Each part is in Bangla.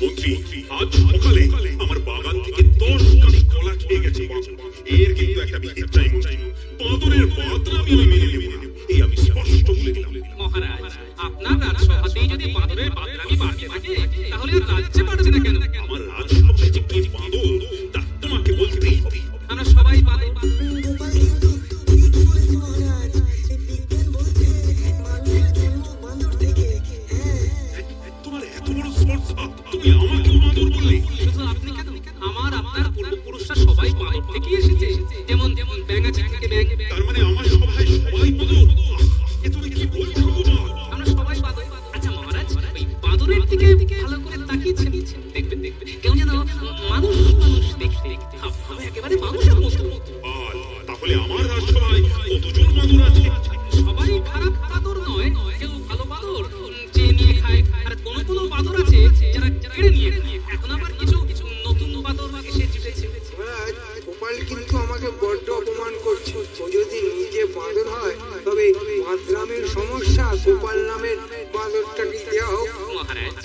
মন্ত্রী, আজ সকালে আমার বাগান থেকে 10 কাঠি কলা খেয়ে গেছে বাঁদর। এর কিন্তু একটা বিহিত চাই মন্ত্রী। বাঁদরের বাদরামি আমি মেনে নেব না, এই আমি স্পষ্ট বলে দিলাম। মহারাজ, আপনার রাজসভাতেই যদি বাঁদরের বাদরামি বাড়তে থাকে, তাহলে আর রাজ্যে বাড়ছে না কেন? আমার রাজসভায় যে কি বাঁদর তা তোমাকে বলতেই হবে। আমরা সবাই বাঁদর। গোপাল কিন্তু ঠিকই বলেছে মহারাজ। এই বিজ্ঞান বলছে মানুষের জন্ম বাঁদর থেকে। হ্যাঁ, তোমার এত বড় স্পর্ধা, তুমি আমাকেও বাঁদর বললে? শুধু আপনি কেন, আমার আপনার পূর্বপুরুষরা সবাই বাঁদর থেকেই এসেছে। যেমন যেমন ব্যাঙাচি থেকে ব্যাঙ। তার মানে আমার সভায় সবাই বাঁদর? এ তুমি কি বলছো গোপাল? আমরা সবাই বাঁদর। আচ্ছা মহারাজ, ওই বাঁদরের দিকে ভালো করে তাকিয়েছেন, দেখবেন দেখবেন কেউ যেন মানুষ মানুষ দেখতে হবে, একেবারে মানুষের মতো। তাহলে আমার রাজসভায় কতজন বাঁদর আছে? সবাই খারাপ বাঁদর নয়, কেউ ভালো বাঁদর চেয়ে নিয়ে খায়, আর কোনো কোনো বাঁদর আছে যারা কেড়ে নিয়ে খায়। এখন আবার কিছু কিছু নতুন বাঁদর এসে জুটেছে। মহারাজ, গোপাল কিন্তু আমাকে বড্ড অপমান করছে। ও যদি নিজে বাঁদর হয় তবে বাঁদরামের সমস্যা গোপাল নামের বাঁদরটাকে দেওয়া হোক। মহারাজ,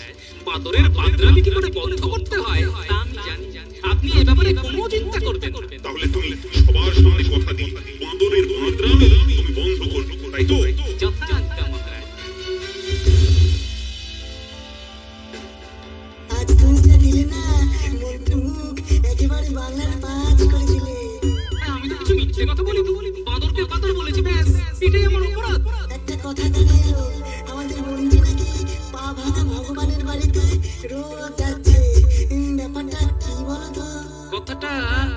বাঁদরের বাদরামি কি করে বন্ধ করতে হয় তা আমি জানি। আপনি এ ব্যাপারে কোনো চিন্তা করবেন না। তাহলে তুমি সবার সামনে কথা দিই, বাঁদরের বাঁদরামি তুমি বন্ধ করবে, তাই তো? যথাজ্ঞা মহারাজ। আজ তুমি যা দিলে না মন্ত্রমুখ, একেবারে বাংলার পাঁচ করে দিলে। হ্যাঁ, আমি তো কিছু মিথ্যে কথা বলি, বাঁদরকে বাঁদর বলেছি, ব্যাস এটাই আমার অপরাধ। একটা কথা জানা এলো, আমাদের মন্ত্রী নাকি পা ভাঙা ভগবানের বাড়িতে রোজ যাচ্ছে। ব্যাপারটা কি বলতো? কথাটা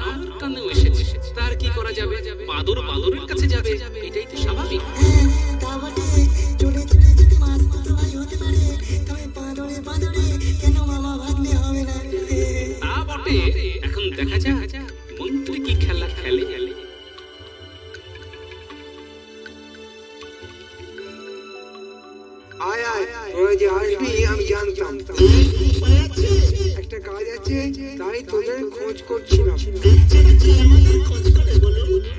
আমার কানেও এসেছে, তার কি করা যাবে? বাঁদর বাঁদরের কাছে যাবে, এটাই তো স্বাভাবিক। হ্যাঁ, তা বটে। চলে চলে যদি মাঝপত্র ভাই হতে পারে, তবে বাঁদরে বাঁদরে কেন মামা ভাগ্নে হবে না? তা বটে। এখন দেখা যাক মন্ত্রী কি খেলা খেলে। আয় আয়, তোরা যে আসবি আমি জানতাম। একটা কাজ আছে, তাই তোদের খোঁজ করছিলাম।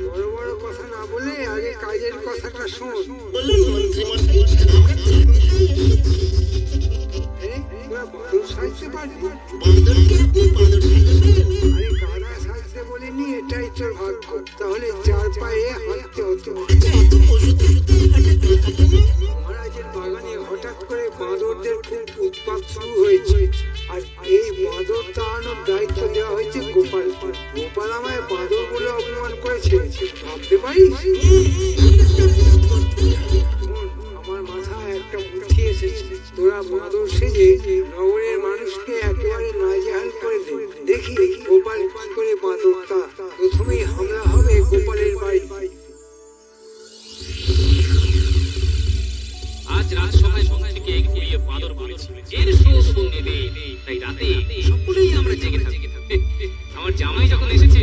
বড় বড় কথা না বলে আগে কাজের কথাটা শোন। তোরা বাঁদর সাজতে পারবি? আরে গাধা সাজতে বলিনি, এটাই তোর ভাগ্য। তাহলে 4 পায়ে হাঁটতে হতো। মহারাজের বাগানে হঠাৎ করে বাঁদরদের খুব উৎপাত শুরু হয়েছে, আর এই বাঁদর তাড়ানোর দায়িত্ব দেওয়া হয়েছে গোপালকে। গোপাল আমায় বাঁদর বলে অপমান করেছে, ভাবতে পারিস? আমার মাথায় একটা বুদ্ধি এসেছে। তোরা বাঁদর সেজে নগরের মানুষকে একেবারে নাজেহাল করে দে। দেখি গোপাল কি করে বাঁদরটা। প্রথমেই হামলা হবে গোপালের বাড়ি। আজ রাজসভায় মন্ত্রীকে ঘুরিয়ে বাঁদর বলেছিল, এর শোধ নেবে। তাই রাতে সকলেই আমরা জেগে থাকি। আমার জামাই যখন এসেছে,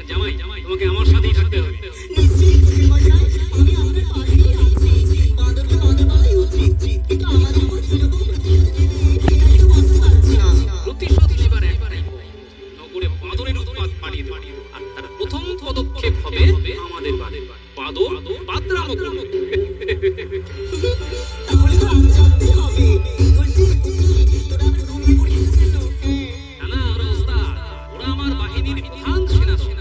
জামাই তোমাকে আমার সাথেই থাকতে হবে। নিশ্চয়ই মশাই, আমি আপনার পাশেই আছি। বাঁদরকে বাঁদর বলাই উচিত, কিন্তু আমাদের উপর কিরকম প্রতিশোধ নেবে সেটাই তো বুঝতে পারছি না। প্রতিশোধ নেবার একটাই পথ, নগরে বাঁদরের উৎপাত বাড়িয়ে দেব। আর তার প্রথম পদক্ষেপ হবে আমাদের বাড়ির বাঁদর বাদরাম করবে। তাহলে তো আজ জানতেই হবে। বলছি, তোরা আবার ঘুমিয়ে পড়িস কেন? না না, ওরা ওস্তাদ, ওরা আমার বাহিনীর প্রধান সেনাদল।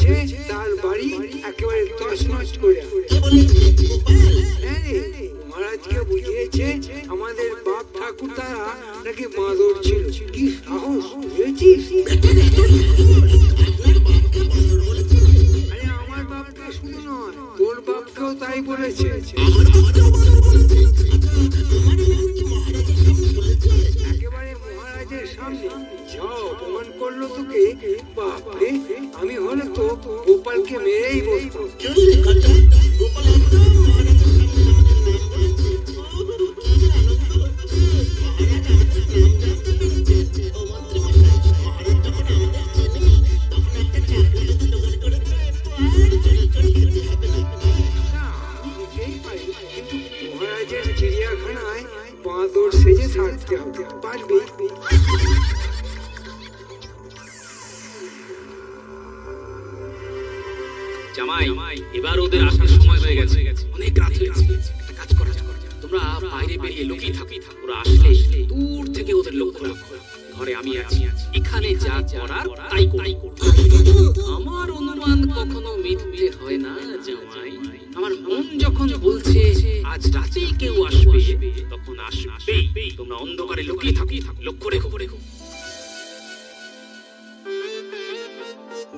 বলেছে তার বাড়ি একেবারে তছনছ করে দেবে। কে বলেছে গোপাল? হ্যাঁ রে, মহারাজকে বুঝিয়েছে আমাদের বাপ ঠাকুরদারা নাকি বাঁদর ছিল। কি সাহস বুঝেছিস? আপনার বাপকে বাঁদর বলেছে? আরে আমার বাপকে শুধু নয়, তোর বাপকেও তাই বলেছে। আমার বাবাকেও বাঁদর বলেছে? আমার বাবাকে মহারাজের সামনে বলেছে? একেবারে মহারাজের সামনে যা অপমান করলো তোকে, বাপরে, আমি হলে তো গোপালকে মেরেই বসতাম। চললে কথা, গোপাল একদম মহারাজের সামনে আমাদের নাম বলেছে। কি যে আনন্দ হচ্ছে! মহারাজ আমাদের নাম জানতে পেরেছে। ও মন্ত্রীমশাই, মহারাজ যখন আমাদের চেনে, তখন একটা চাকরি যদি জোগাড় করে দেয়, তো আর চুরি করে খেতে হবে না। না, আমি বুঝতেই পারি, কিন্তু মহারাজের চিড়িয়াখানায় বাঁদর সেজে থাকতে হবে, পারবি? জামাই, এবার ওদের আসার সময় হয়ে গেছে, অনেক রাত হয়েছে। একটা কাজ করা যাক, তোমরা বাইরে বেরিয়ে লুকিয়ে থাকি। ওরা আসলে দূর থেকে ওদের লক্ষ্য রাখো। ঘরে আমি আছি, এখানে যা করার তাই করব। আমার অনুমান কখনো মিথ্যে হয় না জামাই। আমার মন যখন বলছে আজ রাতেই কেউ আসবে, তখন আসবেই। তোমরা অন্ধকারে লুকিয়ে থাকি, লক্ষ্য রেখো।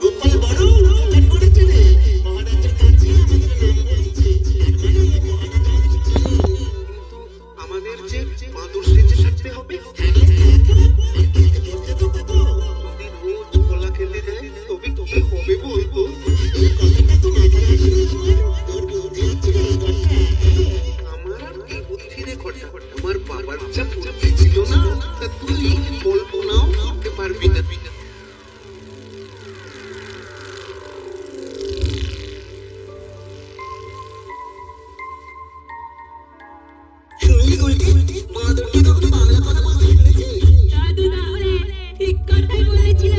গোপাল বড় উপকার করেছে রে। মহারাজের কাছে আমাদের নাম বলেছে। তার মানে মহারাজ আসছে। আমাদের যে বাঁদর সেজে থাকতে হবে, খেতে তো দেবো। যদি রোজ কলা খেতে দেয় তবে কি হবে বলতো? এই কথাটা তো মাথায় আসেনি আমার। তোর বুদ্ধি হচ্ছে রে ঘটা। আমার আর কি বুদ্ধি রে ঘটা, আমার বাবার যা বুদ্ধি ছিল না, তা তুই কল্পনাও করতে পারবি না। শুনলি উল্টে? বাঁদরকে কখনো বাংলা কথা বলতে শুনেছিস? দাদু তাহলে ঠিক কথাই বলেছিল,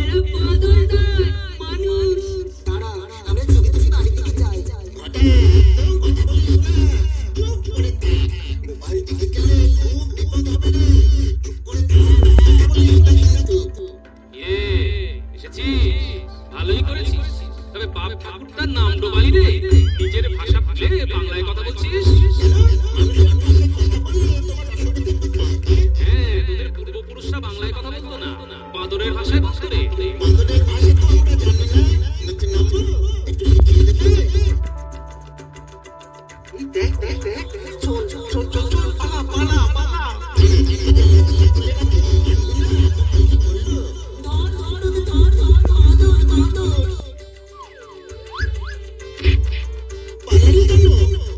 এরা বাঁদর নয়, মানুষ। দাঁড়া, আমরা চোখে চোখে বাড়ির দিকে যাই। ঘটা, একদম কথা বলিস না। চুপ করে থাক। গোপাল দিকে গেলে খুব বিপদ হবে রে। চুপ করে থাক, কথা বলিস না কিন্তু। এসেছিস, ভালোই করেছিস। তবে বাপ ঠাকুরটার নাম ডোবালি রে, নিজের ভাষা ভুলে বাংলায় কথা বলছিস। কেন? মানুষের ভাষায় কথা বললে তোমার অসুবিধা কোথায়? হ্যাঁ, তোদের পূর্বপুরুষরা বাংলায় কথা বলতো না, বাঁদরের ভাষায় বলতো রে। বাঁদরের ভাষা তো আমরা জানি না। নাকি নামবো? একটু শিখিয়ে দেবে? এই দেখ দেখ দেখ, চল চল চল চল চল, পালা পালা পালা। পালালি কেন?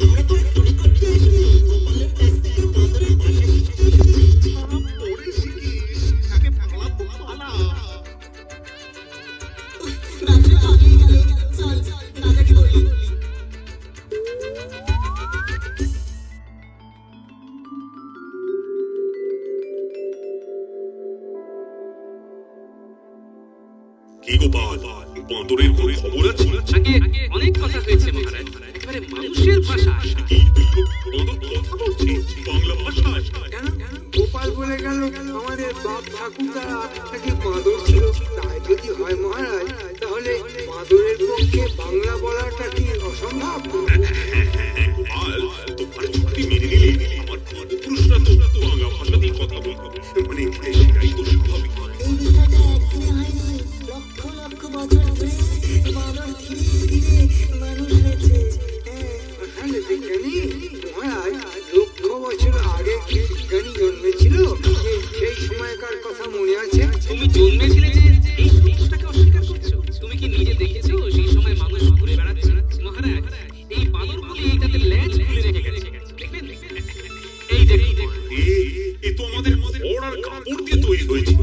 আমরা তো চুরি করতে আসিনি। গোপালের কাছ থেকে বাঁদরের ভাষা শিখতে। পরে শিখিস, আগে পালা পালা। রাত্রে পালিয়ে গেল। চল, দাদাকে বলি। কি গোপাল, বাঁদরের কোনো খবর আছে? আগে অনেক কথা হয়েছে মহারাজ, একেবারে মানুষের ভাষা। কি বাঁদর কথা বলছে বাংলা ভাষায়? কেন? গোপাল বলে গেল আমাদের বাপ ঠাকুরদারা নাকি বাঁদর ছিল। তাই যদি হয় মহারাজ, তাহলে বাঁদরের পক্ষে বাংলা বলাটা কি অসম্ভব? গোপাল, তোমার যুক্তি মেনে নিলে আমার পূর্বপুরুষরা তো বাংলা ভাষাতেই কথা বলতো, মানে সেটাই তো স্বাভাবিক। এই বিষয়টা একদিনে হয়নি। লক্ষ লক্ষ বছর ধরে বাঁদর ধীরে ধীরে মানুষ হয়েছে। তাহলে বিজ্ঞানী মহারাজ, লক্ষ বছর আগে কি বিজ্ঞানী জন্মেছিল? সেই সময়কার কথা মনে আছে? তুমি জন্মেছিলে যে এই জিনিসটাকে অস্বীকার করছো? তুমি কি নিজে দেখেছো সেই সময় মানুষ ঘুরে বেড়াচ্ছে? মহারাজ, এই বাঁদরগুলি এইটাতে লেজ খুলে রেখে গেছে, দেখবেন? এই দেখুন, এ তো আমাদের পড়ার কাপড় দিয়ে তৈরি হয়েছে।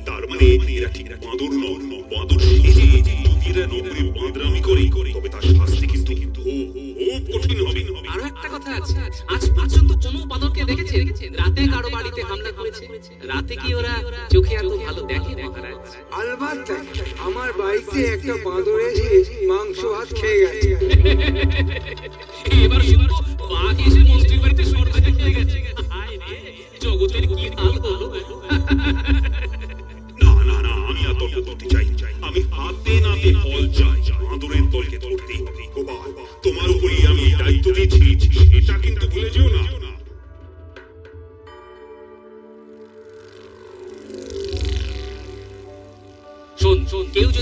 তার মানে এরা ঠিক বাঁদর নয়, বাঁদর সেজে যদি এরা নগরে বাঁদরামি করে, তবে তার শাস্তি কিন্তু খুব কঠিন হবে। আরো একটা কথা আছে, আজ পর্যন্ত কোনো বাঁদরকে দেখেছেন রাতে কারো বাড়িতে হামলা করেছে? রাতে কি ওরা চোখে এত ভালো দেখে মহারাজ? আলবাত তাই। আমার বাড়িতে একটা বাঁদর এসে মাংস ভাত খেয়ে গেছে। এবার শুনবো বাঘ এসে মন্ত্রীর বাড়িতে সরকারে খেয়ে গেছে। হায় রে, জগতের কি হাল হলো। না না না, আমি আর তর্ক করতে চাই। আমি হাতে নাতে ফল চাই।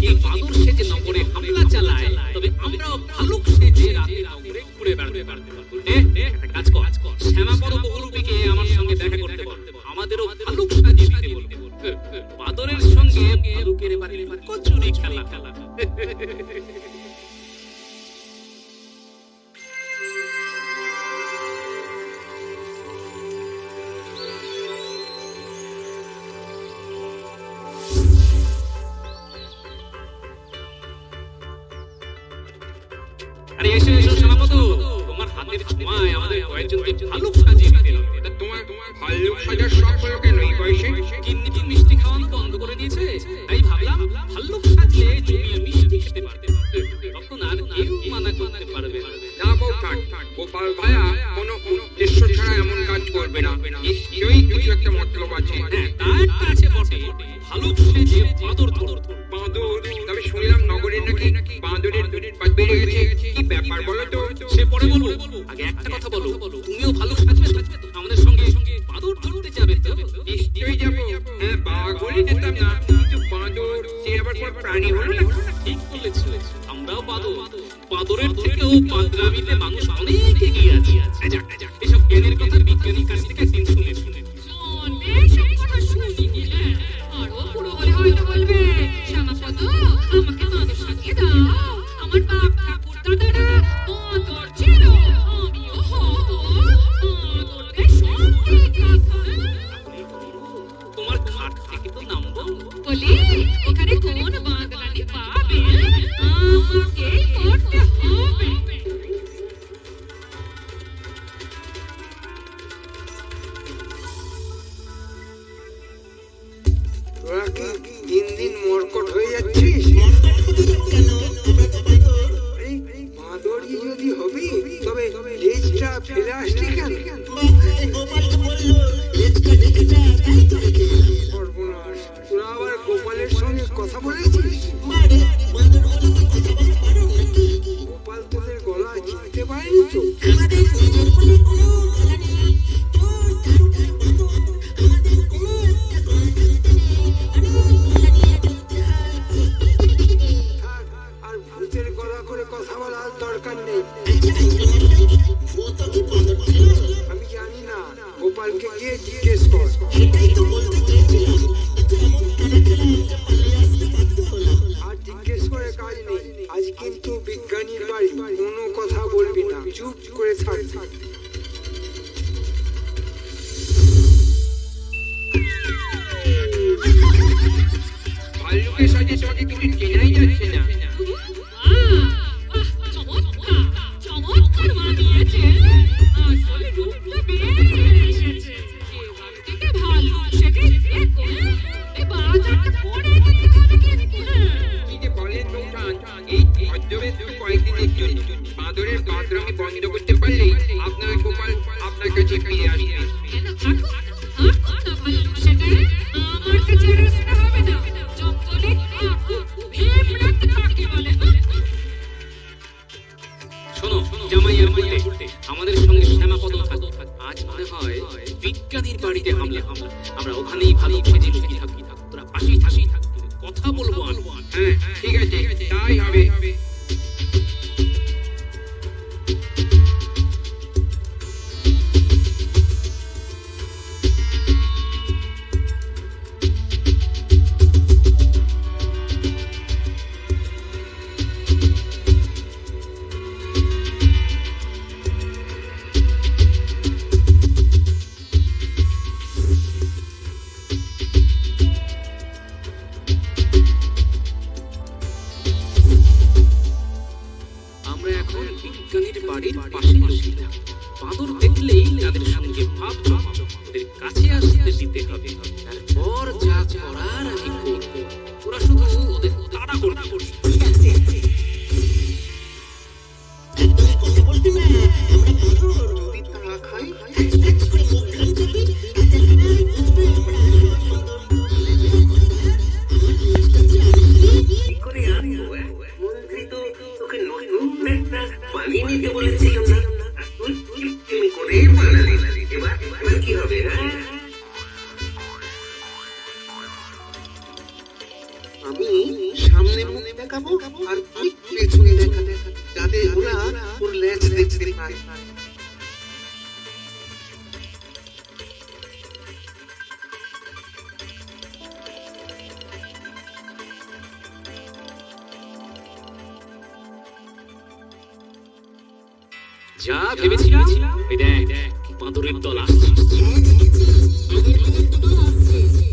এই বাদর সেজে নগরে হামলা চালায়, তবে আমরাও ভালুক সেজে রাতে নগরে ঘুরে বেড়াতে পারবো। একটা কাজ কর, শ্যামাপদ বহুরূপীকে আমার সঙ্গে দেখা করতে বল, আমাদেরও ভালুক সাজিয়ে দিতে বলতে। বাদরের সঙ্গে ভালুকের বাড়ির কচুরি খেলা। আরে এসো এসো শ্যামাপদ, তোমার হাতের ছোঁয়ায় আমাদের কয়েকজনকে ভালুক সাজিয়ে দিতে হবে। তা তোমার ভাল্লুক সাজার শখ হলো কেন এই বয়সে? গিন্নি কি মিষ্টি খাওয়ানো বন্ধ করে দিয়েছে, তাই ভাবলাম ভাল্লুক সাজলে জমিয়ে মিষ্টি খেতে পারতে, তখন আর কেউ মানা করতে পারবে না। না বউ থাক, গোপাল ভায়া কোনো উদ্দেশ্য ছাড়া এমন কাজ করবে না, নিশ্চয়ই কিছু একটা মতলব আছে। হ্যাঁ, তা একটা আছে বটে, ভালুক সেজে বাঁদর ধরো। বাঁদর? তবে শুনলাম নগরে নাকি বাঁদরের পাত বেড়ে গেছে, কি ব্যাপার বলো তো? সে পরে বলবো, আগে একটা কথা বলো, তুমিও ভালুক সাজবে তো? আমাদের সঙ্গে বাঁদর ধরতে যাবে তো? নিশ্চয়ই যাবো। হ্যাঁ, বাঘ হলে যেতাম না, কিন্তু বাঁদর সে আবার কোন প্রাণী হলো না? ঠিক বলেছো, আমরাও বাঁদরের থেকেও বাঁদরামিতে মানুষ অনেক এগিয়ে আছে। এসব জ্ঞানের কথা বিজ্ঞানীর কাছ থেকে একদিন শুনে এইসব কথা শুনি নিলে আরো পুরো হলে হয়তো বলবে, শ্যামাপদ আমাকে বাঁদর সাজিয়ে দাও, আমার বাপ ঠাকুর দাদারা বাঁদর ছিল, আমিও হব বাঁদরকে সঙ্গে থাকবো। তোমার ঘাট থেকে তো নামবো, বলি ওখানে কোন বাঁদরানি পাবে, আমাকেই করতে হবে। তোরা কি দিন দিন মরকট হয়ে যাচ্ছিস? এই বাঁদরই যদি হবি, তবে লেজটা ফেলে আসলি কেন? সর্বনাশ, তোরা আবার গোপালের সঙ্গে কথা বলেছিস? গোপাল তোদের গলা চিনতে পারেনি তো? আর ভূতের গলা করে কথা বলার দরকার নেই। আমি জানি না, গোপালকে গিয়ে জিজ্ঞেস কর। আর জিজ্ঞেস করে কাজ নেই, আজ কিন্তু বিজ্ঞানীর বাড়ি, কোনো কথা বলবি না, চুপ করে থাকবি। ভাল্লুকের সাজে তোমাকে কিছু চেনাই যাচ্ছে না। চমৎকার মানিয়েছে, আসলে রূপটা বেরিয়ে এসেছে। এবার থেকে ভাল্লুক সেজে দেখো, এই বাজারটা পড়ে যেতে হবে কিন্তু। কি যে বলেন বৌঠান, এই ছদ্মবেশ তো কয়েকদিনের জন্য। বাঁদরের বাঁদরামি বন্ধ করতে পারলেই আপনার গোপাল আপনার কাছে ফিরে আসবে। কেন থাকো না ভাল্লুক সেজে, আমার কাছে আর আসতে হবে না। জঙ্গলে ভীমরাত কাকে বলে? শোনো জামাই আর বলতে, আমাদের সঙ্গে শ্যামাপদ থাকো। আজ মনে হয় বিজ্ঞানীর বাড়িতে হামলা, আমরা ওখানেই ভালুক সেজে লুকিয়ে থাকি, তোরা পাশেই থাকবি, কথা বলবো আর। হ্যাঁ, ঠিক আছে, তাই হবে। আমরা এখন বিজ্ঞানীর বাড়ির পাশে বসিলাম। বাঁদর দেখলেই তাদের সঙ্গে ভাব জমাবো, ওদের কাছে আসতে দিতে হবে, তারপর যা করার আমি করব। ওরা শুধু ওদের তাড়া করতে করবে। যদি তা খাই, কি করে আনবো? মন্ত্রী তো তোকে নতুন একটা বানিয়ে নিতে বলেছিল না, তুই তুমি করে বানালি। এবার কি হবে? আমি সামনে দেখাবো আর তুই পেছনে দেখা যাতে ওরা ওর লেজ দেখতে পায়। যা ভেবেছিলাম, এই দেখ বাঁদরের দল আসছে।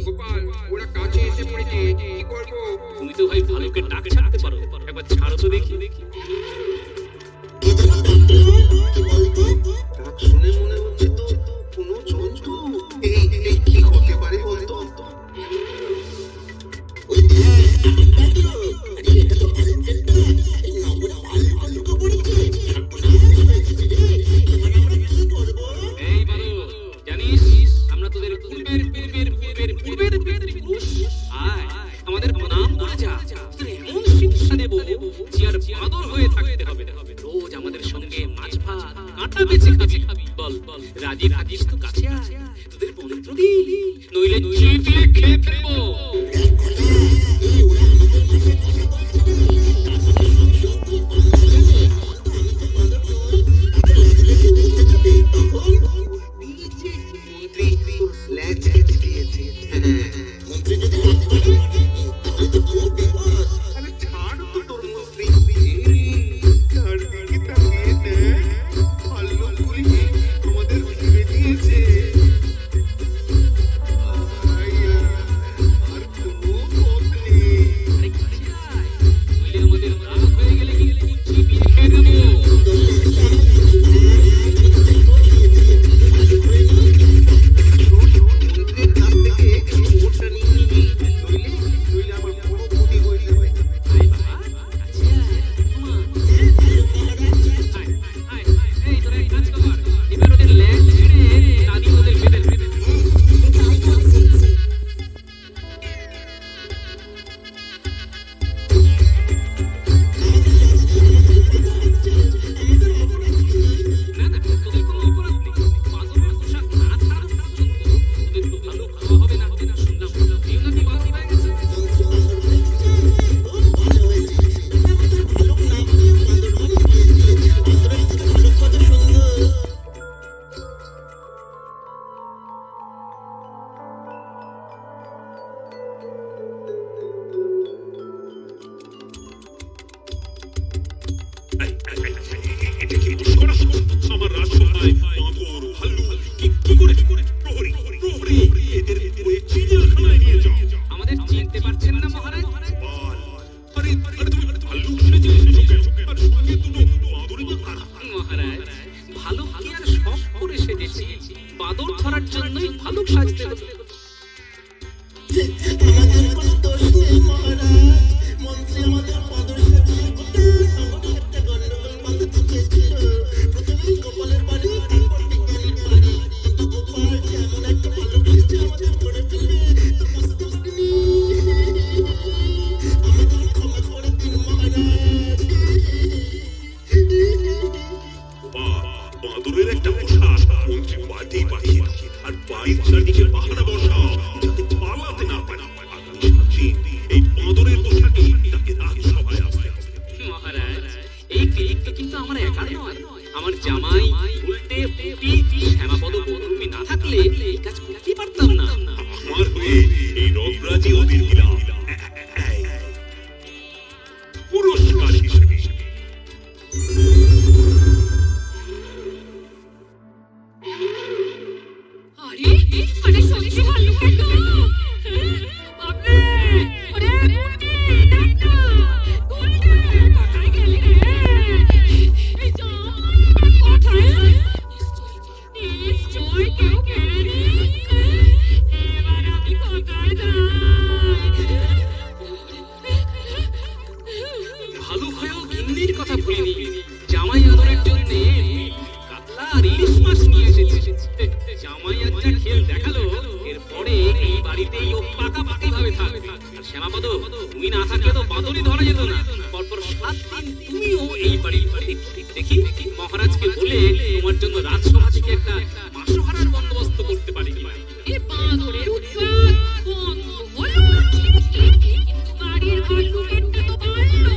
গোপাল ওরা কাছে এসে পড়েছে, কি করবো? তুমি তো ভাই ভালুকের ডাক ছাড়তে পারো, একবার ছাড়ো তো দেখি। ডাক শুনে মনে হচ্ছে তো কোনো জন্তু। এই কি হতে পারে বলতো? এই বালু, জানিস আমরা তোদের পূর্বের পূর্বের পূর্বের পূর্বের পূর্বের পুরুষ। আয় আমাদের প্রণাম করে যা, তোদের এমন শিক্ষা দেব যে আর বাঁদর হয়ে থাকতে হবে। রোজ আমাদের সঙ্গে মাছ ভাত কাঁটা বেছে খাবি। বল বল রাজি রাজিস তো কাছে আয়, তোদের পবিত্র দিই, নইলে চিবিয়ে খেয়ে ফেলবো। মন্ত্রী তোর লেজ দিয়েছে। আরে ছাড় তো তোর মন্ত্রী। চারদিকে তাকিয়ে দেখ, ভাল্লুকগুলি আমাদের ঘিরে দিয়েছে। আর কোনো পথ নেই। আরে কাছে আয়, নইলে আমাদের রাত হয়ে গেলে কিন্তু চিবিয়ে খেয়ে দেবো। মন্ত্রীর কাছ থেকে ওটা নিয়ে নিবি, নইলে আমার বড় ক্ষতি হয়ে যাবে। আয় বাবা, কাছে আয়, come on। আয়, এই তোরা এক কাজ কর, এবার ওদের লেজ ছিঁড়ে দাদি ওদের বেঁধে দে। না না, তোদের কোনো অপরাধ নেই। বাঁদরের পোশাক না ছাড়া পর্যন্ত তোদের তো ভালো খাওয়া হবে না। শুনলাম কেউ নাকি বাঁদর হয়ে গেছে। এটা কি করা? আমার রাজসভায় বাঁদর ভাল্লুক কি করে প্রহরী প্রহরী এদের চিড়িয়াখানায় নিয়ে যাও। আমাদের চিনতে পারছেন না মহারাজ? আরে তুমি ভাল্লুক শুনেছিলে কেন? আর সঙ্গে দুটো বাঁদরের কারা? মহারাজ, ভালুক কি আর শখ করে সেজেছি? বাঁদর ধরার জন্যই ভালুক সাজতে হতো। আমাদের কোনো দোষ নেই মহারাজ। মন্ত্রী আমাদের বাঁদর সাজিয়ে আমাদের একটা গন্ডগোল বাঁধাতে চেয়েছিল। প্রথমে গোপালের বাড়ি, তারপর বিজ্ঞানীর বাড়ি। কিন্তু গোপাল যেমন একটা ভালো কিছু আমাদের ধরে ফেলবে তো বুঝতে পারিনি। আমাদের ক্ষমা করে দিন মহারাজ। বাঁদরের একটা পোশাক মন্ত্রী বাড়িতেই পাঠিয়ে দাও। আর বাড়ির চারদিকে পাহারা বসাও যাতে পালাতে না পারে। আগামী 7 দিন এই বাঁদরের পোশাকে তাকে রাজসভায় আসতে হবে। মহারাজ, এই ক্লিকটা কিন্তু আমার একার নয়। আমার জামাই উল্টে পুটি শ্যামাপদ বদরুমি না থাকলে এই কাজ করতেই পারতাম না। আমার হয়ে এই রথরাজি ওদের দিলাম পুরস্কার হিসেবে। আরে আরে সত্যি ভাল্লুকের দল। বাপরে, ওরে মুন্ডি, ডাক্তার, তুলতে, কোথায় গেলি রে? এই জামাই কোথায়? নিশ্চয় কেউ কেড়েনি। এবার আমি কোথায় যাই? ভালুক হয়েও গিন্নির কথা ভুলিনি। জামাই আদরের জন্য কাতলা আর ইলিশ মাছ নিয়ে এসেছে। জামাই আচ্ছা খেল দেখালো, এরপরে এই বাড়িতেই ও পাকাপাকি ভাবে থাকবে। আর শ্যামাপদ, তুমি না থাকলে তো বাঁদরই ধরা যেত না। পরপর 7 দিন তুমিও এই বাড়ির দেখি মহারাজকে বলে তোমার জন্য রাজসভা থেকে একটা মাসোহারার বন্দোবস্ত করতে পারি। এই বাঁদরের উৎপাত বন্ধ হলো ঠিকই, কিন্তু বাড়ির ভাল্লুকেরটা তো বাড়লো।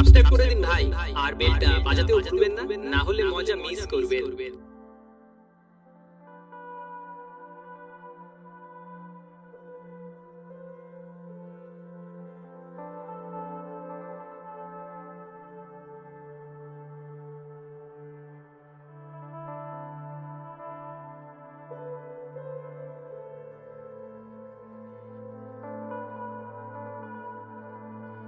সাবস্ক্রাইব করে দিন ভাই, আর বেলটা বাজাতেও ভুলবেন না, না হলে মজা মিস করবেন।